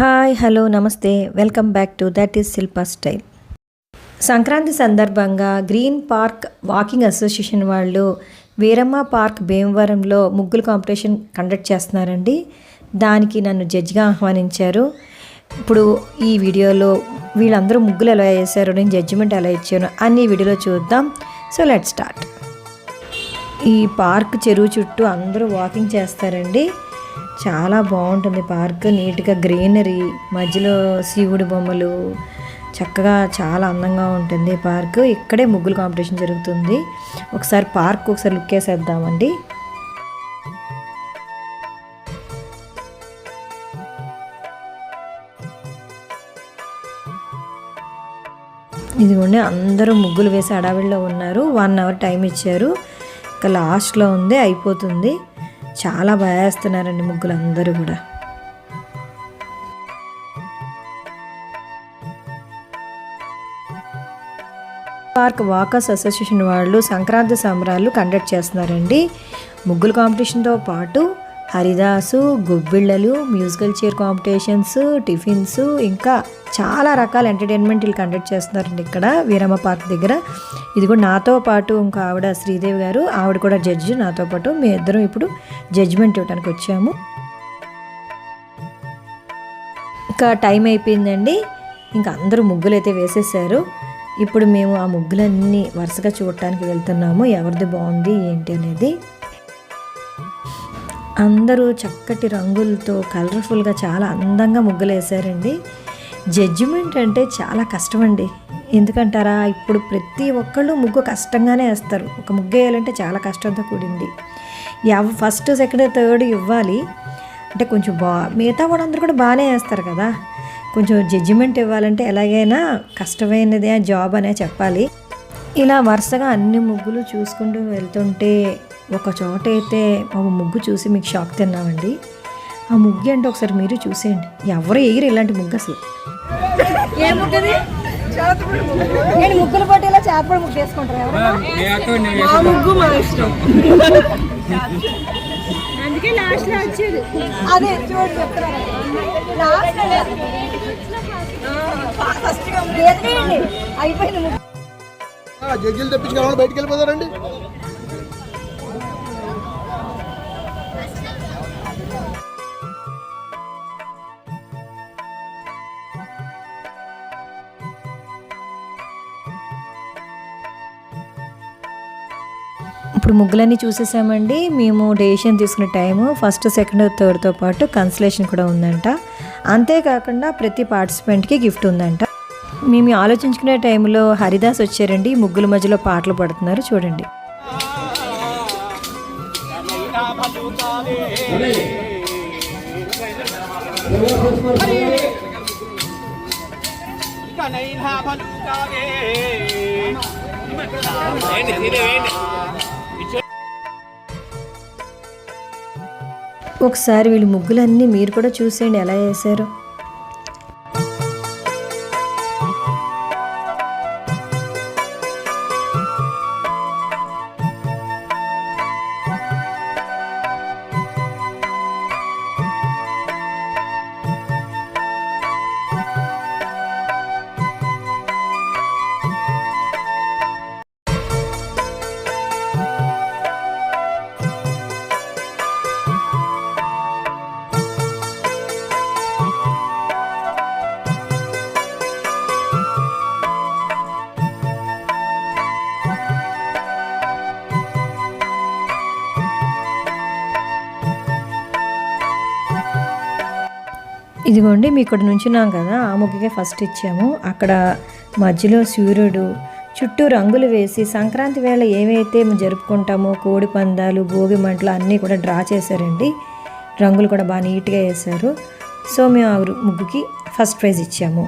Hi hello నమస్తే welcome back to that is Shilpa style. Sankranti సందర్భంగా green park walking association వాళ్ళు Veeramma park భీమవరంలో ముగ్గుల కాంపిటీషన్ కండక్ట్ చేస్తున్నారండి. దానికి నన్ను జడ్జిగా ఆహ్వానించారు. ఇప్పుడు ఈ వీడియోలో వీళ్ళందరూ ముగ్గులు ఎలా వేశారో, నేను జడ్జిమెంట్ ఎలా ఇచ్చాను అన్ని వీడియోలో చూద్దాం. So let start. ఈ పార్క్ చెరువు చుట్టూ అందరూ వాకింగ్ చేస్తారండి. చాలా బాగుంటుంది పార్క్, నీట్గా గ్రీనరీ, మధ్యలో శివుడి బొమ్మలు, చక్కగా చాలా అందంగా ఉంటుంది పార్క్. ఇక్కడే ముగ్గుల కాంపిటీషన్ జరుగుతుంది. ఒకసారి పార్క్ ఒకసారి లుక్ వేసేద్దామండి. ఇదిగోండి అందరూ ముగ్గులు వేసి అడవిలో ఉన్నారు. 1 అవర్ టైం ఇచ్చారు. ఇంకా లాస్ట్లో ఉంది, అయిపోతుంది. చాలా బాగా వేస్తున్నారండి ముగ్గులు అందరూ కూడా. పార్క్ వాకర్స్ అసోసియేషన్ వాళ్ళు సంక్రాంతి సంబరాలు కండక్ట్ చేస్తున్నారండి. ముగ్గుల కాంపిటీషన్తో పాటు హరిదాసు, గొబ్బిళ్ళలు, మ్యూజికల్ చైర్ కాంపిటీషన్స్, టిఫిన్స్, ఇంకా చాలా రకాల ఎంటర్టైన్మెంట్లు కండక్ట్ చేస్తున్నారండి ఇక్కడ వీరమ్మ పార్క్ దగ్గర. ఇది కూడా నాతో పాటు ఇంకా ఆవిడ శ్రీదేవి గారు, ఆవిడ కూడా జడ్జి, నాతో పాటు మేము ఇద్దరం ఇప్పుడు జడ్జిమెంట్ ఇవ్వడానికి వచ్చాము. ఇంకా టైం అయిపోయిందండి. ఇంకా అందరూ ముగ్గులు అయితే వేసేసారు. ఇప్పుడు మేము ఆ ముగ్గులన్నీ వరుసగా చూడటానికి వెళ్తున్నాము, ఎవరిది బాగుంది ఏంటి అనేది. అందరూ చక్కటి రంగులతో కలర్ఫుల్గా చాలా అందంగా ముగ్గులు వేశారండి. జడ్జిమెంట్ అంటే చాలా కష్టమండి. ఎందుకంటారా, ఇప్పుడు ప్రతి ఒక్కళ్ళు ముగ్గు కష్టంగానే వేస్తారు. ఒక ముగ్గు వేయాలంటే చాలా కష్టంతో కూడింది. ఫస్ట్ సెకండ్ థర్డ్ ఇవ్వాలి అంటే కొంచెం మిగతా కూడా అందరూ కూడా బాగానే వేస్తారు కదా. కొంచెం జడ్జిమెంట్ ఇవ్వాలంటే ఎలాగైనా కష్టమైనదే జాబ్ అనే చెప్పాలి. ఇలా వరుసగా అన్ని ముగ్గులు చూసుకుంటూ వెళ్తుంటే ఒక చోట అయితే ఒక ముగ్గు చూసి మీకు షాక్ తిన్నామండి. ఆ ముగ్గు అంటే ఒకసారి మీరు చూసేయండి. ఎవరు ఎగిరి ఇలాంటి ముగ్గు అసలు. నేను ముగ్గులు పోటీలో చేపల ముగ్గు వేసుకుంటారు. ముగ్గు మా ఇష్టం, అందుకే లాస్ట్ లో వచ్చేది అదే చూడు చెప్తున్నారు. అయిపోయింది. జడ్జిలు తెప్పించుకోవాలి, బయటికి వెళ్ళిపోతారండి. ఇప్పుడు ముగ్గులన్నీ చూసేసామండి. మేము డెసిషన్ తీసుకునే టైము ఫస్ట్ సెకండ్ థర్డ్తో పాటు కన్సలేషన్ కూడా ఉందంట. అంతేకాకుండా ప్రతి పార్టిసిపెంట్కి గిఫ్ట్ ఉందంట. మేము ఆలోచించుకునే టైంలో హరిదాస్ వచ్చారండి. ముగ్గుల మధ్యలో పాటలు పడుతున్నారు చూడండి. ఒకసారి వీళ్ళు ముగ్గులన్నీ మీరు కూడా చూసేయండి ఎలా వేశారో. ఇదిగోండి మీ ఇక్కడ నుంచున్నాం కదా, ఆ ముగ్గుకే ఫస్ట్ ఇచ్చాము. అక్కడ మధ్యలో సూర్యుడు, చుట్టూ రంగులు వేసి సంక్రాంతి వేళ ఏవైతే జరుపుకుంటామో కోడి పందాలు, భోగి మంటలు అన్నీ కూడా డ్రా చేశారండి. రంగులు కూడా బాగా నీట్గా వేశారు. సో మేము ఆ ముగ్గుకి ఫస్ట్ ప్రైజ్ ఇచ్చాము.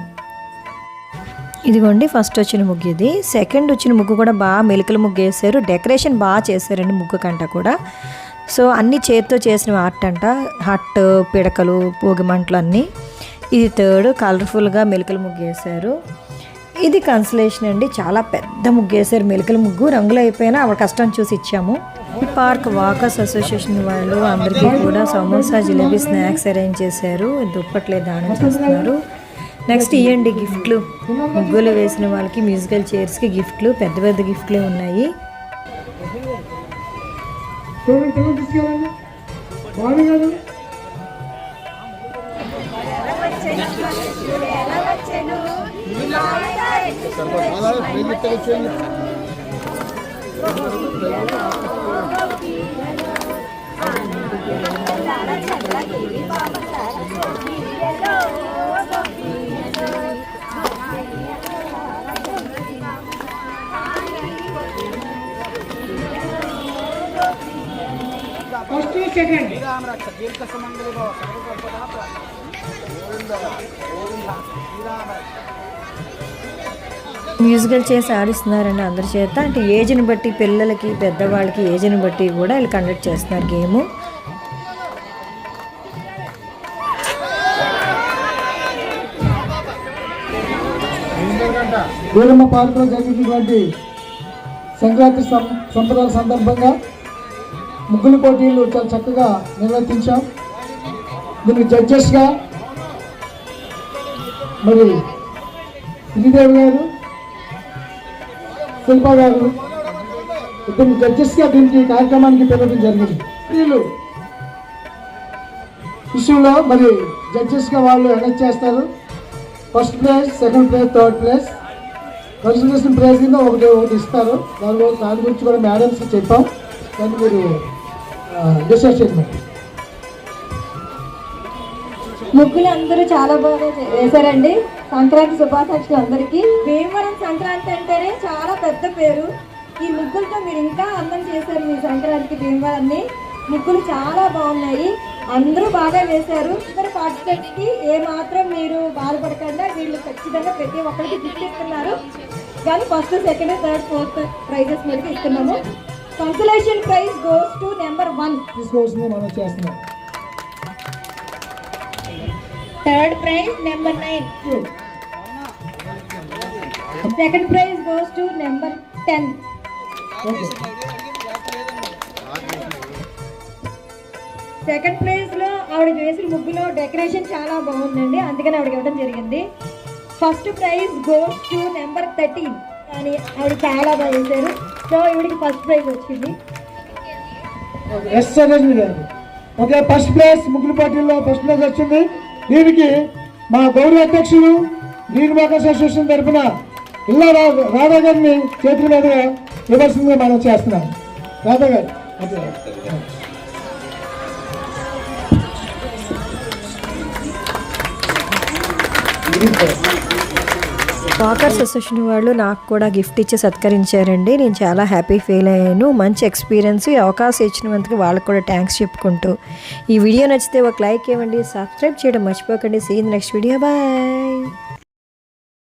ఇదిగోండి ఫస్ట్ వచ్చిన ముగ్గు ఇది. సెకండ్ వచ్చిన ముగ్గు కూడా బాగా మెలికల ముగ్గు వేశారు. డెకరేషన్ బాగా చేశారండి ముగ్గు కంట కూడా. సో అన్నీ చేతితో చేసిన ఆర్ట్ అంట. హట్, పిడకలు, భోగిమంటలు అన్నీ. ఇది థర్డ్ కలర్ఫుల్గా మెలికల ముగ్గు వేశారు. ఇది కన్సలేషన్ అండి. చాలా పెద్ద ముగ్గు వేశారు, మెలికల ముగ్గు. రంగులు అయిపోయినా ఆవిడ కష్టం చూసి ఇచ్చాము. పార్క్ వాకర్స్ అసోసియేషన్ వాళ్ళు అందరికీ కూడా సమోసా జిలేబీ స్నాక్స్ అరేంజ్ చేశారు. దుప్పట్లే దానం చేస్తున్నారు. నెక్స్ట్ ఇవ్వండి గిఫ్ట్లు. ముగ్గులు వేసిన వాళ్ళకి మ్యూజికల్ చైర్స్కి గిఫ్ట్లు, పెద్ద పెద్ద గిఫ్ట్లే ఉన్నాయి. మ్యూజికల్ చేసి ఆడిస్తున్నారండి అందరి చేత. అంటే ఏజ్ని బట్టి పిల్లలకి పెద్దవాళ్ళకి ఏజ్ని బట్టి కూడా వీళ్ళు కండక్ట్ చేస్తున్నారు గేము. వీరమ్మ పార్కులో జరిగినటువంటి సంక్రాంతి సంబరాల సందర్భంగా ముగ్గుల పోటీలు చాలా చక్కగా నిర్వర్తించాం. దీనికి జడ్జెస్గా మరి శ్రీదేవి గారు, శిల్ప గారు ఇద్దరు జడ్జెస్గా దీనికి కార్యక్రమానికి పిలవడం జరిగింది. వీళ్ళు విషయంలో మరి జడ్జెస్గా వాళ్ళు అనౌన్స్ చేస్తారు. First place, second place, third place. Consultation prize కింద ఒకటి ఇస్తారు. దాని గురించి కూడా మేడమ్స్కి చెప్పాం. దాన్ని మీరు డిసైడ్ చేయండి. ముగ్గులు అందరూ చాలా బాగా వేశారండి. సంక్రాంతి శుభాకాంక్షలు అందరికీ. భీమవరం సంక్రాంతి అంటేనే చాలా పెద్ద పేరు. ఈ ముగ్గులతో మీరు ఇంకా అందం చేశారు మీ సంక్రాంతికి భీమవరాన్ని. ముగ్గులు చాలా బాగున్నాయి, అందరూ బాగా వేశారు. ఇద్దరు పార్టిసిపెంట్స్కి ఏ మాత్రం మీరు బాధపడకుండా వీళ్ళు ఖచ్చితంగా ప్రతి ఒక్కరికి గిఫ్ట్ ఇస్తున్నారు. కానీ first, second, third, fourth prizes మనకి ఇస్తున్నాము. Consolation prize goes to number 1. తీసుకోవాల్సింది మనం చేస్తున్నాం. Third prize number 9. Second prize goes to number 10. Second prize లో ఆవిడ వేసిన ముగ్గులో డెకరేషన్ చాలా బాగుందండి, అందుకని ఆవిడకి ఇవ్వడం జరిగింది. First prize goes to number 13. కానీ ఆవిడ చాలా బాగా వేశారు, సో ఈవిడికి ఫస్ట్ ప్రైజ్ వచ్చింది. ఓకే, ఫస్ట్ ప్లేస్ ముగ్గుల పోటీల్లో ఫస్ట్ ప్లేస్ వచ్చింది. దీనికి మా గౌరవ అధ్యక్షులు గ్రీన్ వాకర్స్ అసోసియేషన్ తరఫున ఇల్లా రాధా గారిని చేతుల మీదుగా ఇవ్వాల్సిందిగా మనం చేస్తున్నాం. రాధా గారు వాకర్స్ అసోసియేషన్ వాళ్ళు నాకు కూడా గిఫ్ట్ ఇచ్చి సత్కరించారండి. నేను చాలా హ్యాపీ ఫీల్ అయ్యాను. మంచి ఎక్స్పీరియన్స్, ఈ అవకాశం ఇచ్చినందుకు వాళ్ళకు కూడా థ్యాంక్స్ చెప్పుకుంటూ ఈ వీడియో నచ్చితే ఒక లైక్ ఇవ్వండి, సబ్స్క్రైబ్ చేయడం మర్చిపోకండి. See in next video, bye.